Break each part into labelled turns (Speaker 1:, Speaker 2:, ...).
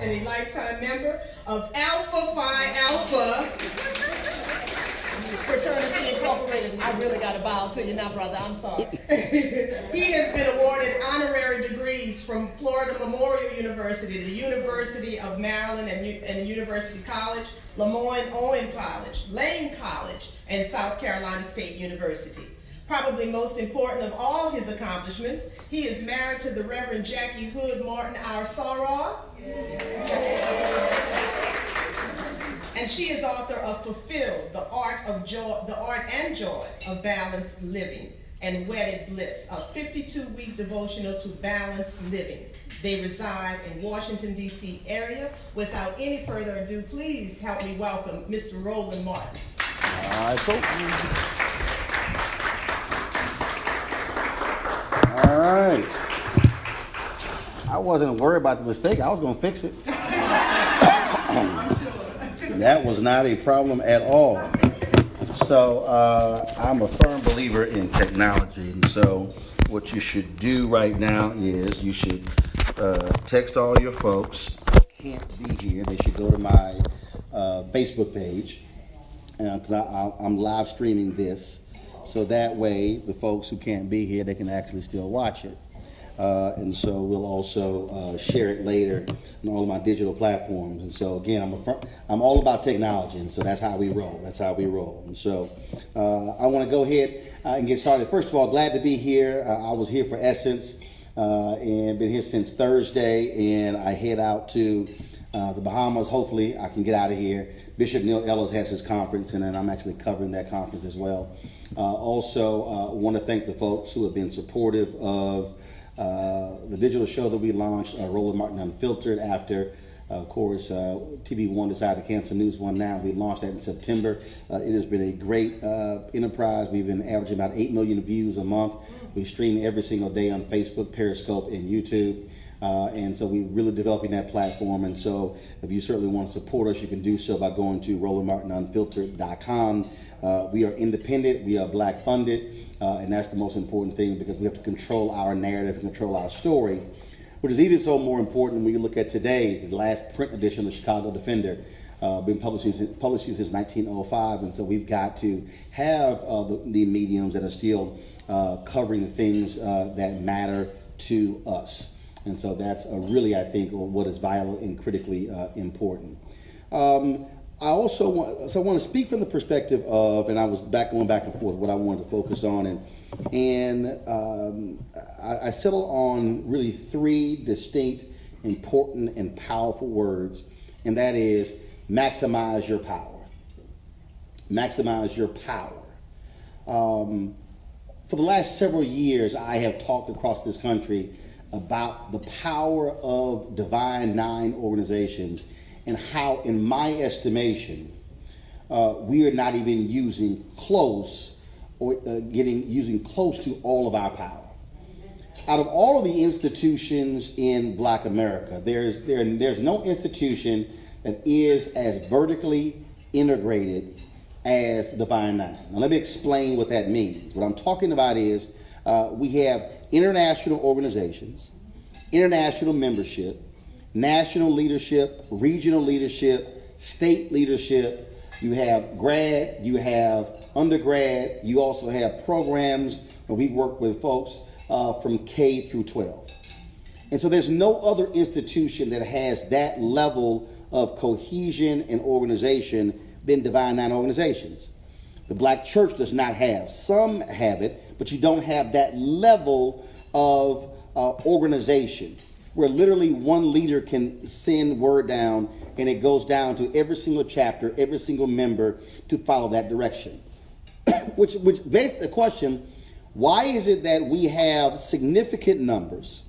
Speaker 1: and a lifetime member of Alpha Phi Alpha Fraternity Incorporated. I really got to bow to you now, brother. I'm sorry. He has been awarded honorary degrees from Florida Memorial University, the University of Maryland, and the University College, Lemoyne-Owen College, Lane College, and South Carolina State University. Probably most important of all his accomplishments, he is married to the Reverend Jackie Hood Martin, our soror. And she is author of Fulfilled, the Art and Joy of Balanced Living, and Wedded Bliss, a 52-week devotional to balanced living. They reside in Washington, D.C. area. Without any further ado, please help me welcome Mr. Roland Martin.
Speaker 2: All right, folks. All right. I wasn't worried about the mistake. I was going to fix it. That was not a problem at all. So I'm a firm believer in technology. And so what you should do right now is you should text all your folks who can't be here. They should go to my Facebook page because I'm live streaming this. So that way, the folks who can't be here, they can actually still watch it. And so we'll also share it later on all of my digital platforms. And so again, I'm all about technology, and so that's how we roll. And so I want to go ahead and get started. First of all, glad to be here. I was here for Essence and been here since Thursday, and I head out to the Bahamas. Hopefully, I can get out of here. Bishop Neil Ellis has his conference, and then I'm actually covering that conference as well. Also, want to thank the folks who have been supportive of the digital show that we launched, Roland Martin Unfiltered, after, of course, TV One decided to cancel News One Now. We launched that in September. It has been a great enterprise. We've been averaging about 8 million views a month. We stream every single day on Facebook, Periscope, and YouTube. And so we're really developing that platform. And so if you certainly want to support us, you can do so by going to RolandMartinUnfiltered.com. We are independent, we are black funded, and that's the most important thing, because we have to control our narrative and control our story, which is even so more important when you look at today's, the last print edition of the Chicago Defender, been publishing since 1905, and so we've got to have the mediums that are still covering the things that matter to us. And so that's really, I think, what is vital and critically important. I also want to speak from the perspective of, and I was going back and forth what I wanted to focus on, and I settled on really 3 distinct, important, and powerful words, and that is maximize your power. Maximize your power. For the last several years, I have talked across this country about the power of Divine Nine organizations and how, in my estimation, we are not even using close to all of our power. Out of all of the institutions in Black America, there's no institution that is as vertically integrated as Divine Nine. Now let me explain what that means. What I'm talking about is we have international organizations, international membership, national leadership, regional leadership, state leadership. You have grad, you have undergrad, you also have programs where we work with folks from K through 12. And so there's no other institution that has that level of cohesion and organization than Divine Nine organizations. The Black church does not have. Some have it, but you don't have that level of organization where literally one leader can send word down and it goes down to every single chapter, every single member to follow that direction. which begs the question, why is it that we have significant numbers?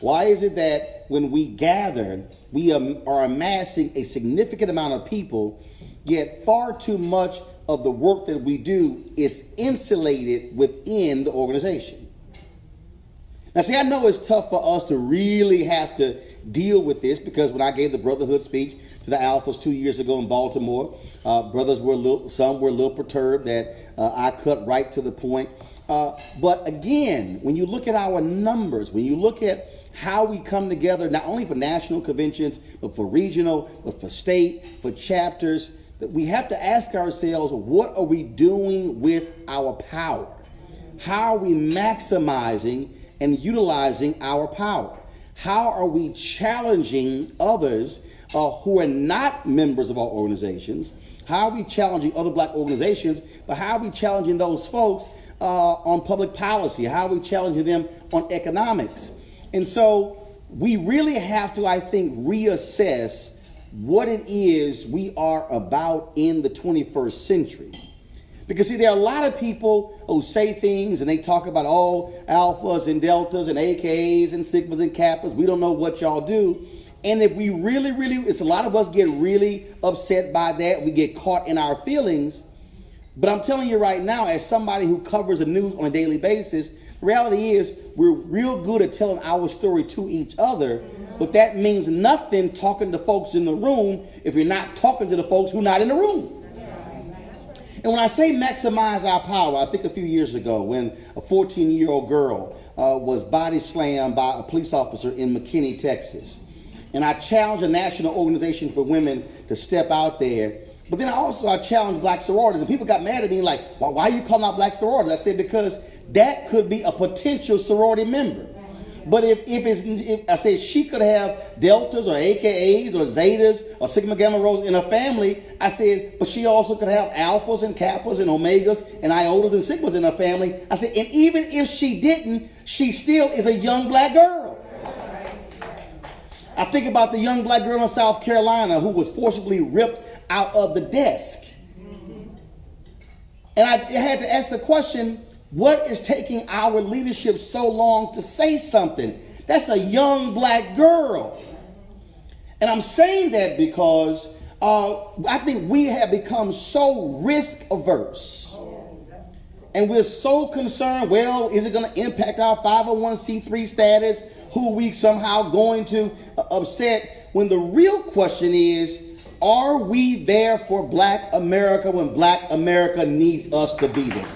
Speaker 2: Why is it that when we gather, we are amassing a significant amount of people, yet far too much of the work that we do is insulated within the organization? Now, see, I know it's tough for us to really have to deal with this, because when I gave the brotherhood speech to the Alphas 2 years ago in Baltimore, brothers were some were a little perturbed that I cut right to the point. But again, when you look at our numbers, when you look at how we come together, not only for national conventions, but for regional, but for state, for chapters, that we have to ask ourselves, what are we doing with our power? How are we maximizing and utilizing our power? How are we challenging others who are not members of our organizations? How are we challenging other black organizations? But how are we challenging those folks on public policy? How are we challenging them on economics? And so we really have to, I think, reassess what it is we are about in the 21st century. Because, see, there are a lot of people who say things and they talk about, oh, alphas and deltas and AKAs and sigmas and kappas. We don't know what y'all do. And if we really, it's a lot of us get really upset by that. We get caught in our feelings. But I'm telling you right now, as somebody who covers the news on a daily basis, the reality is we're real good at telling our story to each other. But that means nothing talking to folks in the room if you're not talking to the folks who are not in the room. And when I say maximize our power, I think a few years ago when a 14-year-old girl was body slammed by a police officer in McKinney, Texas. And I challenged a national organization for women to step out there. But then I challenged black sororities. And people got mad at me like, why are you calling out black sororities? I said, because that could be a potential sorority member. But if I said she could have deltas or AKAs or zetas or sigma gamma rhos in her family, I said, but she also could have alphas and kappas and omegas and iotas and sigmas in her family. I said, and even if she didn't, she still is a young black girl. I think about the young black girl in South Carolina who was forcibly ripped out of the desk. And I had to ask the question, what is taking our leadership so long to say something? That's a young black girl. And I'm saying that because I think we have become so risk averse. And we're so concerned, well, is it going to impact our 501c3 status? Who are we somehow going to upset? When the real question is, are we there for black America when black America needs us to be there?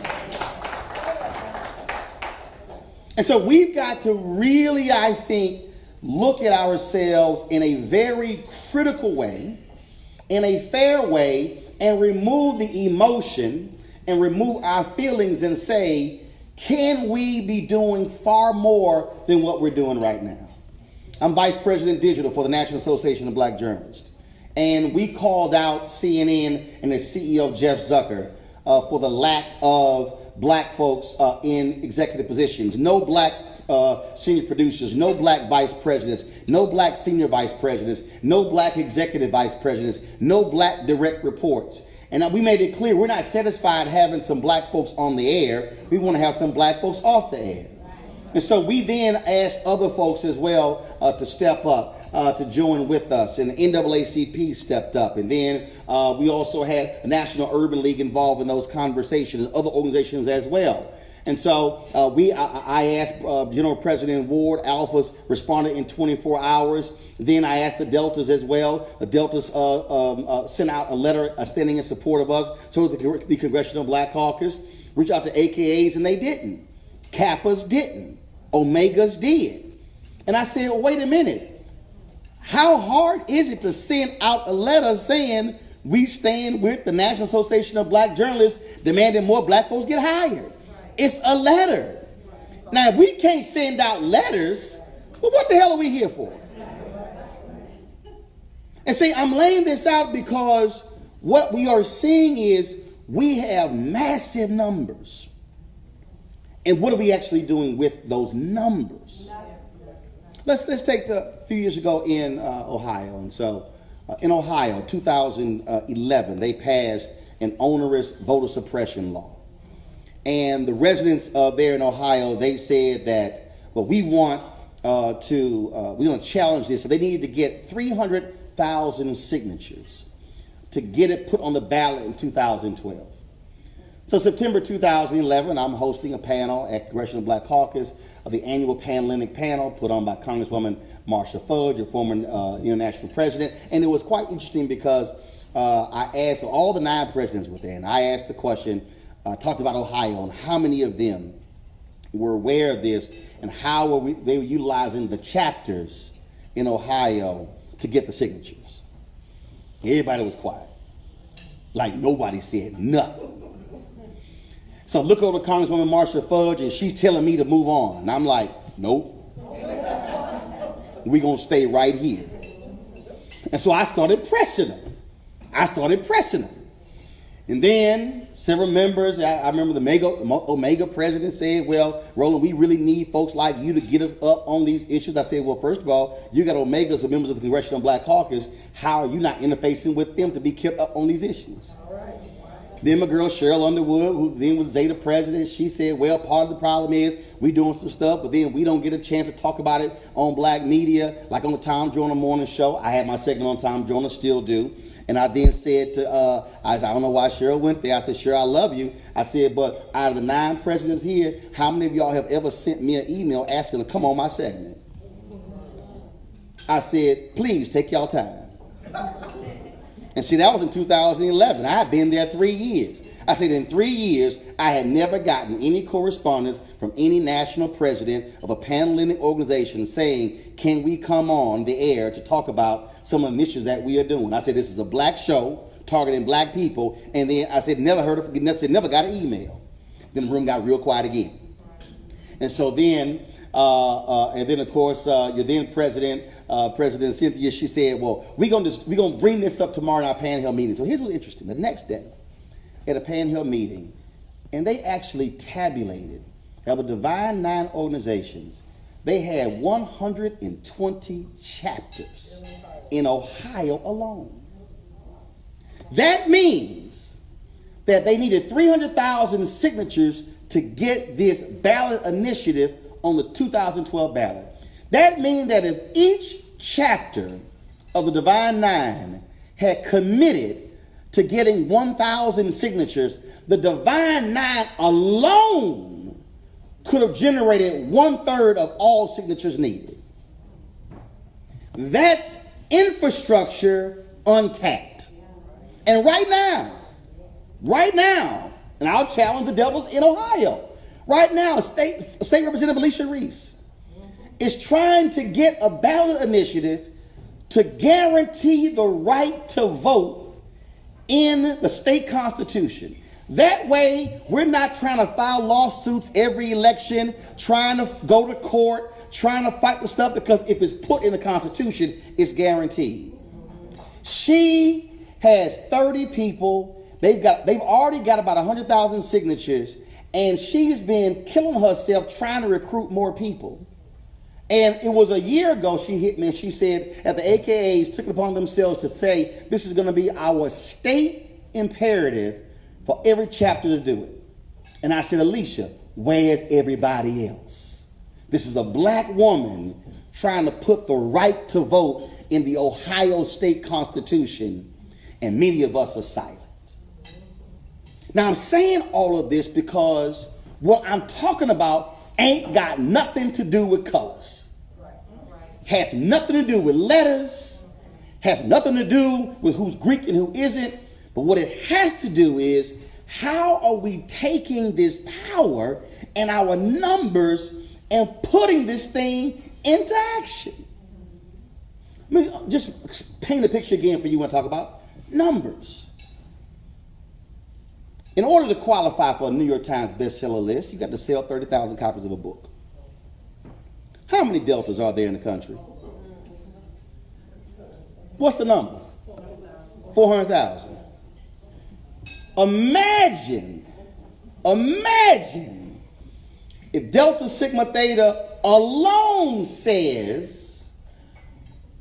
Speaker 2: And so we've got to really, I think, look at ourselves in a very critical way, in a fair way, and remove the emotion and remove our feelings and say, can we be doing far more than what we're doing right now? I'm Vice President Digital for the National Association of Black Journalists. And we called out CNN and the CEO, Jeff Zucker, for the lack of black folks in executive positions. No black senior producers, no black vice presidents, no black senior vice presidents, no black executive vice presidents, no black direct reports. And we made it clear we're not satisfied having some black folks on the air. We want to have some black folks off the air. And so we then asked other folks as well to step up, to join with us. And the NAACP stepped up. And then we also had the National Urban League involved in those conversations, other organizations as well. And so I asked General President Ward, Alphas responded in 24 hours. Then I asked the Deltas as well. The Deltas sent out a letter standing in support of us. So the Congressional Black Caucus reached out to AKAs and they didn't. Kappas didn't. Omegas did. And I said, well, wait a minute. How hard is it to send out a letter saying we stand with the National Association of Black Journalists demanding more black folks get hired? It's a letter. Now, if we can't send out letters, well, what the hell are we here for? And see, I'm laying this out because what we are seeing is we have massive numbers. And what are we actually doing with those numbers? Let's take a few years ago in Ohio. And so in Ohio, 2011, they passed an onerous voter suppression law. And the residents there in Ohio, they said that, well, we want to challenge this. So they needed to get 300,000 signatures to get it put on the ballot in 2012. So September 2011, I'm hosting a panel at Congressional Black Caucus of the annual Panhellenic panel put on by Congresswoman Marcia Fudge, a former international president. And it was quite interesting because I asked, all the 9 presidents were there, and I asked the question, talked about Ohio and how many of them were aware of this.
Speaker 3: and how they were utilizing the chapters in Ohio to get the signatures. Everybody was quiet. Like nobody said nothing. So look over Congresswoman Marsha Fudge, and she's telling me to move on. And I'm like, nope. We're going to stay right here. And so I started pressing them. And then several members, I remember the Omega president said, well, Roland, we really need folks like you to get us up on these issues. I said, well, first of all, you got Omegas who are members of the Congressional Black Caucus. How are you not interfacing with them to be kept up on these issues? Then my girl Cheryl Underwood, who then was Zeta president, she said, well, part of the problem is we doing some stuff, but then we don't get a chance to talk about it on black media, like on the Tom Joyner Morning Show. I had my segment on Tom Joyner, still do. And I then said to, I don't know why Cheryl went there. I said, Cheryl, I love you. I said, but out of the 9 presidents here, how many of y'all have ever sent me an email asking to come on my segment? I said, please take y'all time. And see, that was in 2011. I had been there 3 years. I said in 3 years, I had never gotten any correspondence from any national president of a panhellenic organization saying, can we come on the air to talk about some of the issues that we are doing? I said, this is a black show targeting black people. And then I said, never got an email. Then the room got real quiet again. And so then, of course, your then president, President Cynthia, she said, well, we're gonna bring this up tomorrow in our Panhandle meeting. So here's what's interesting. The next day, at a Panhandle meeting, and they actually tabulated how the Divine Nine organizations, they had 120 chapters in Ohio alone. That means that they needed 300,000 signatures to get this ballot initiative on the 2012 ballot. That means that if each chapter of the Divine Nine had committed to getting 1,000 signatures, the Divine Nine alone could have generated 1/3 of all signatures needed. That's infrastructure untapped. And right now, and I'll challenge the devils in Ohio, right now, State Representative Alicia Reese is trying to get a ballot initiative to guarantee the right to vote in the state constitution. That way, we're not trying to file lawsuits every election, trying to go to court, trying to fight the stuff, because if it's put in the Constitution, it's guaranteed. She has 30 people. They've already got about 100,000 signatures, and she's been killing herself trying to recruit more people. And it was a year ago she hit me and she said that the AKAs took it upon themselves to say this is going to be our state imperative for every chapter to do it. And I said, Alicia, where's everybody else? This is a black woman trying to put the right to vote in the Ohio state constitution, and many of us are silent. Now I'm saying all of this because what I'm talking about ain't got nothing to do with colors. Has nothing to do with letters, has nothing to do with who's Greek and who isn't. But what it has to do is, how are we taking this power and our numbers and putting this thing into action? Let me just paint a picture again for you when I talk about numbers. In order to qualify for a New York Times bestseller list, you got to sell 30,000 copies of a book. How many Deltas are there in the country? What's the number? 400,000. Imagine if Delta Sigma Theta alone says,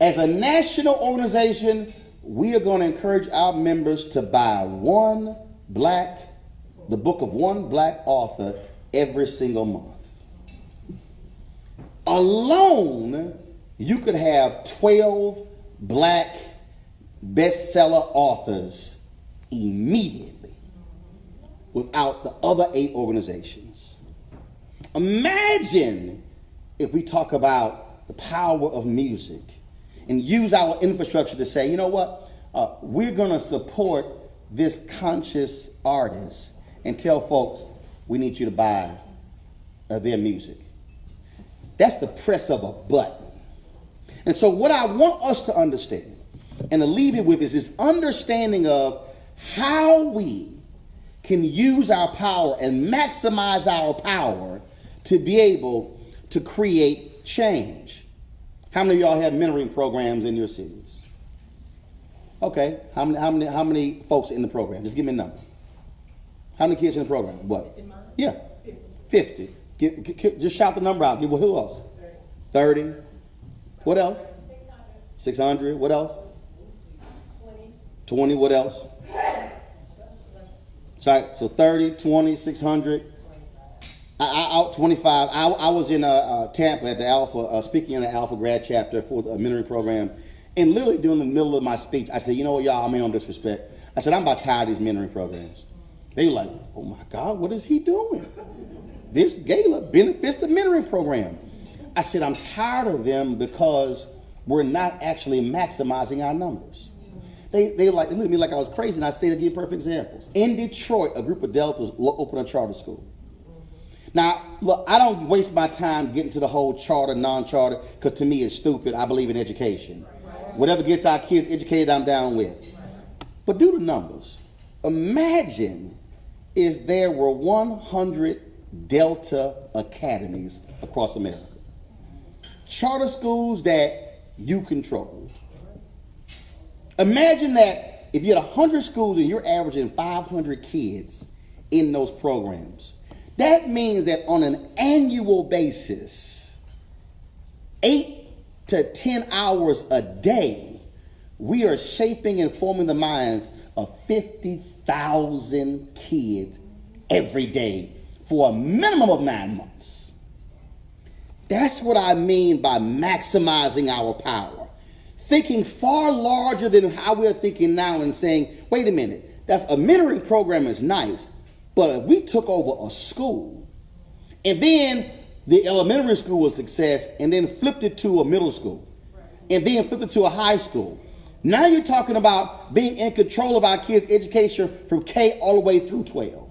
Speaker 3: as a national organization, we are going to encourage our members to buy the book of one black author every single month. Alone, you could have 12 black bestseller authors immediately without the other 8 organizations. Imagine if we talk about the power of music and use our infrastructure to say, you know what, we're going to support this conscious artist and tell folks we need you to buy their music. That's the press of a button. And so what I want us to understand and to leave it with is this understanding of how we can use our power and maximize our power to be able to create change. How many of y'all have mentoring programs in your cities? Okay, how many folks in the program? Just give me a number. How many kids in the program? What? Yeah, 50. Just shout the number out. Well, who else? 30. What else? 600. What else? 20. What else? So 30, 20, 600. Out 25. I was in Tampa at the Alpha, speaking in the Alpha grad chapter for the mentoring program. And literally during the middle of my speech, I said, you know what, y'all, I mean, no disrespect. I said, I'm about tired of these mentoring programs. They were like, oh my God, what is he doing? This gala benefits the mentoring program. I said, I'm tired of them because we're not actually maximizing our numbers. They looked at me like I was crazy, and I said, to give perfect examples. In Detroit, a group of Deltas opened a charter school. Now, look, I don't waste my time getting to the whole charter, non-charter, because to me it's stupid. I believe in education. Whatever gets our kids educated, I'm down with. But do the numbers. Imagine if there were 100 Delta academies across America. Charter schools that you control. Imagine that if you had 100 schools and you're averaging 500 kids in those programs. That means that on an annual basis, 8 to 10 hours a day, we are shaping and forming the minds of 50,000 kids every day for a minimum of 9 months. That's what I mean by maximizing our power. Thinking far larger than how we're thinking now and saying, wait a minute, that's a mentoring program is nice, but if we took over a school and then the elementary school was a success and then flipped it to a middle school and then flipped it to a high school. Now you're talking about being in control of our kids' education from K all the way through 12.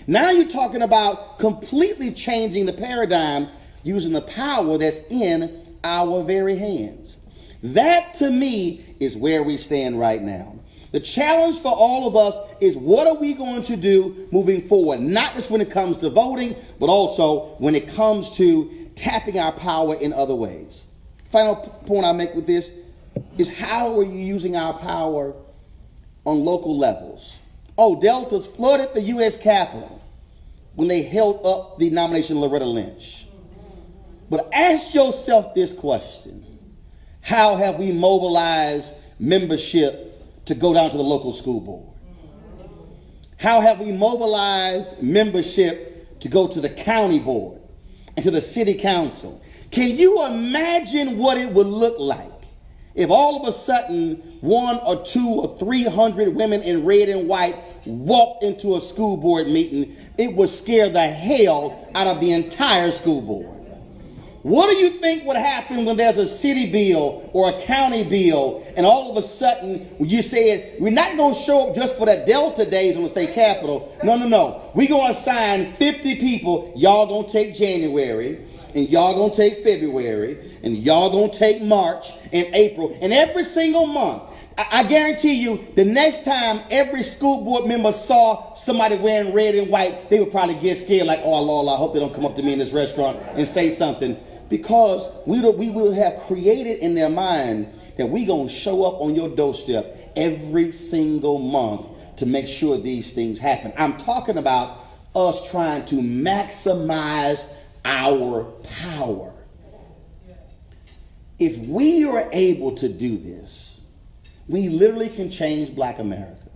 Speaker 3: Now you're talking about completely changing the paradigm using the power that's in our very hands. That to me is where we stand right now. The challenge for all of us is what are we going to do moving forward? Not just when it comes to voting, but also when it comes to tapping our power in other ways. Final point I make with this is how are you using our power on local levels? Oh, Deltas flooded the U.S. Capitol when they held up the nomination of Loretta Lynch. But ask yourself this question. How have we mobilized membership to go down to the local school board? How have we mobilized membership to go to the county board and to the city council? Can you imagine what it would look like if all of a sudden 1 or 2 or 300 women in red and white walked into a school board meeting? It would scare the hell out of the entire school board. What do you think would happen when there's a city bill or a county bill and all of a sudden you said, we're not going to show up just for that Delta days on the state capitol. No. We're going to assign 50 people. Y'all going to take January and y'all going to take February and y'all going to take March and April and every single month. I guarantee you the next time every school board member saw somebody wearing red and white, they would probably get scared like, oh, Lord, I hope they don't come up to me in this restaurant and say something. Because we will have created in their mind that we're going to show up on your doorstep every single month to make sure these things happen. I'm talking about us trying to maximize our power. If we are able to do this, we literally can change Black America.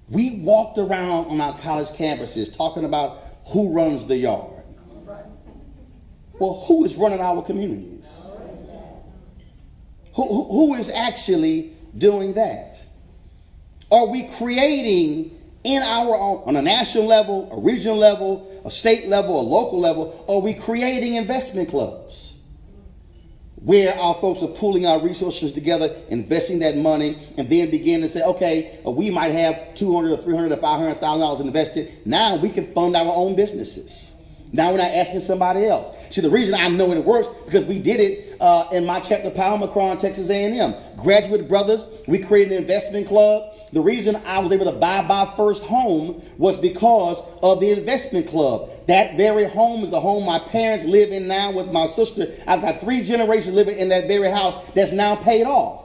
Speaker 3: We walked around on our college campuses talking about who runs the yard. Well, who is running our communities? Who is actually doing that? Are we creating in our own, on a national level, a regional level, a state level, a local level, are we creating investment clubs where our folks are pooling our resources together, investing that money, and then begin to say, okay, we might have $200 or $300 or $500,000 invested. Now we can fund our own businesses. Now we're not asking somebody else. See, the reason I know it works because we did it in my chapter, Powell, Macron, Texas A&M. Graduate brothers, we created an investment club. The reason I was able to buy my first home was because of the investment club. That very home is the home my parents live in now with my sister. I've got 3 generations living in that very house that's now paid off.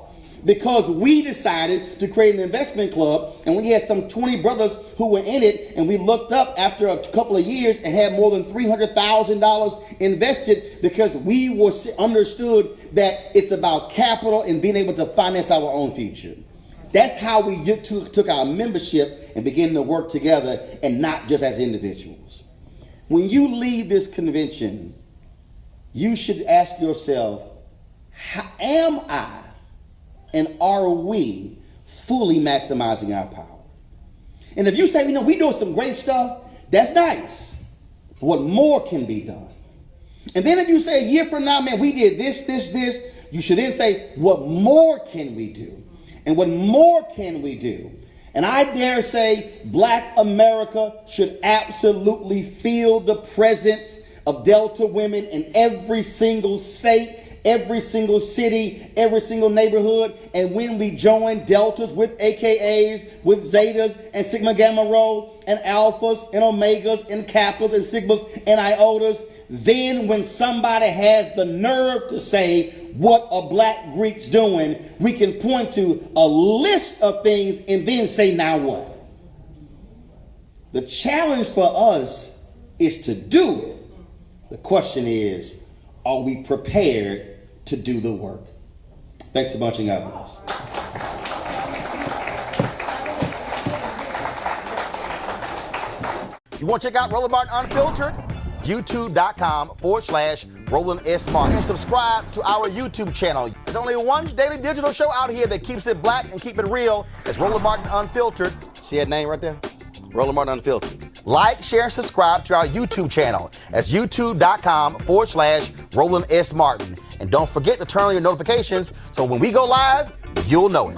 Speaker 3: Because we decided to create an investment club, and we had some 20 brothers who were in it, and we looked up after a couple of years and had more than $300,000 invested because we were understood that it's about capital and being able to finance our own future. That's how we took our membership and began to work together and not just as individuals. When you leave this convention, you should ask yourself, am I and are we fully maximizing our power? And if you say, we doing some great stuff, that's nice. What more can be done? And then if you say a year from now, man, we did this, you should then say, what more can we do? And what more can we do? And I dare say Black America should absolutely feel the presence of Delta women in every single state, every single city, every single neighborhood. And when we join Deltas with AKAs, with Zetas and Sigma Gamma Rho and Alphas and Omegas and Kappas and Sigmas and Iotas, then when somebody has the nerve to say what a Black Greek's doing, we can point to a list of things and then say, now what? The challenge for us is to do it. The question is, are we prepared to do the work? Thanks a bunch and God bless.
Speaker 2: You want to check out Roland Martin Unfiltered? YouTube.com/Roland S. Martin. And subscribe to our YouTube channel. There's only one daily digital show out here that keeps it black and keep it real. It's Roland Martin Unfiltered. See that name right there? Roland Martin Unfiltered. Like, share, and subscribe to our YouTube channel. That's youtube.com/Roland S. Martin. And don't forget to turn on your notifications so when we go live, you'll know it.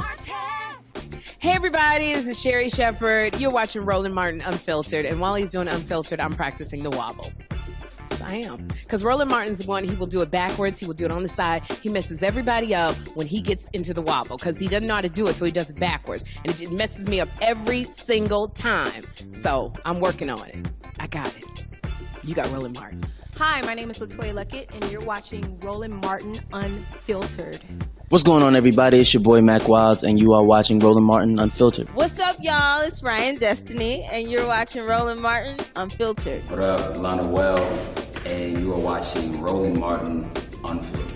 Speaker 4: Hey everybody, this is Sherry Shepherd. You're watching Roland Martin Unfiltered, and while he's doing Unfiltered, I'm practicing the wobble. Yes, I am. Because Roland Martin's the one, he will do it backwards, he will do it on the side. He messes everybody up when he gets into the wobble, because he doesn't know how to do it, so he does it backwards. And it just messes me up every single time. So, I'm working on it. I got it. You got Roland Martin.
Speaker 5: Hi, my name is LaToya Luckett, and you're watching Roland Martin Unfiltered.
Speaker 6: What's going on, everybody? It's your boy Mac Wiles, and you are watching Roland Martin Unfiltered.
Speaker 7: What's up, y'all? It's Ryan Destiny, and you're watching Roland Martin Unfiltered.
Speaker 8: What up, Lana Well, and you are watching Roland Martin Unfiltered.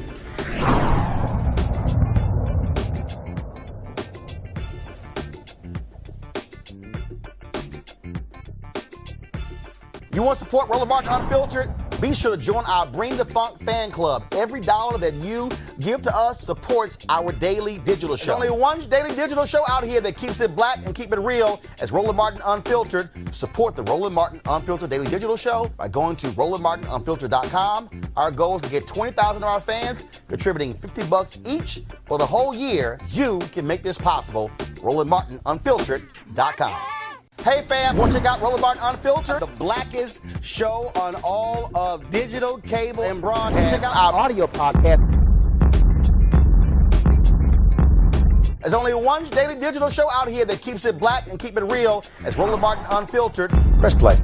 Speaker 2: You want to support Roland Martin Unfiltered? Be sure to join our Bring the Funk fan club. Every dollar that you give to us supports our daily digital show. There's only one daily digital show out here that keeps it black and keep it real. It's Roland Martin Unfiltered. Support the Roland Martin Unfiltered daily digital show by going to RolandMartinUnfiltered.com. Our goal is to get 20,000 of our fans contributing $50 each for the whole year. You can make this possible. RolandMartinUnfiltered.com. Hey fam, want to check out Roland Martin Unfiltered? The blackest show on all of digital, cable, and broadcast. Check out our audio podcast. There's only one daily digital show out here that keeps it black and keep it real. It's Roland Martin Unfiltered. Press play.